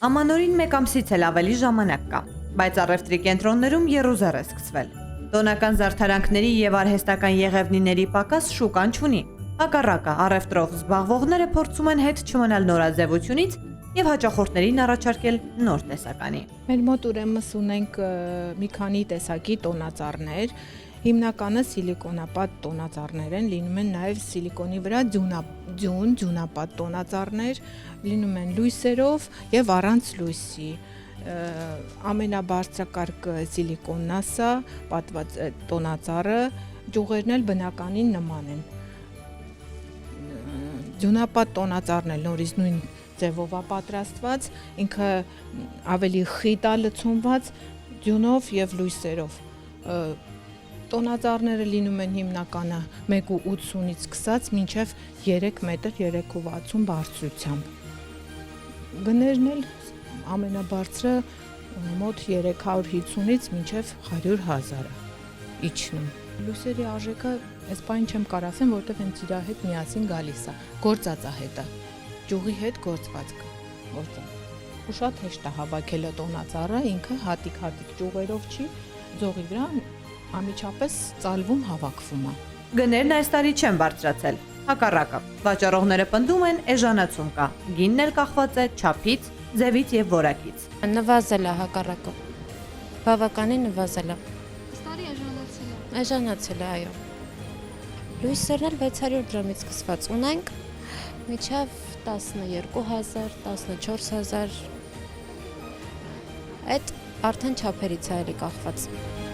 Ամանորին մեկ ամսից էլ ավելի ժամանակ կա, բայց առևտրի կենտրոններում եռուզեռ է սկսվել։ Տոնական զարդարանքների եւ արհեստական եղևնիների պակաս շուկան չունի։ Հակառակը, առևտրով զբաղվողները փորձում են հետ չմնալ նորաձևությունից եւ հաճախորդներին առաջարկել նոր տեսականի։ Մեր մոտ ուրեմն ունենք մի քանի տեսակի տոնածառներ, հիմնականը սիլիկոնապատ տոնածառներ են, լինում են նաև սիլիկոնի վրա ձյունապատ տոնածառներ, լինում են լույսերով եւ առանց լույսի։ Ամենաբարձրակարգ սիլիկոնն է սա, պատված տոնածառը, ճյուղերն էլ բնականին նման են։ Ձյունապատ տոնածառն էլ նորից նույն ձևով է պատրաստված, ինքը ավելի խիտ է լցոնված ձյունով եւ լույսերով։ Տոնածառները լինում են հիմնականը 1.80-ից սկսած մինչև 3 մետր 3.60 բարձրությամբ։ Գներն էլ ամենաբարձրը մոտ 350-ից մինչև 100,000 իջնում։ Լույսերի արժեքը այս բան չեմ կարող ասեմ, որովհետև հենց իր հետ միասին գալիս է, գործած է հետը, ճյուղի հետ գործվածքը, ու շատ հեշտ է հավաքելը տոնածառը, ինքը հատիկ ճյուղերով չի, ձողի վրա անմիջապես ծալվում հավաքվում է։ Գներն այս տարի չեն բարձրացել, հակառակը, վաճառողները պնդում են էժանացում կա, գինն էլ կախված է չափից, ձևից եւ որակից։ Նվազել է հակառակը, բավականին նվազել է։ Ստարի էժանացել է։ Էժանացել է, այո։ Լույսերն էլ 600 դրամից սկսված ունենք, մինչև 12,000, 14,000, այդ արդեն չափերից է էլի կախված։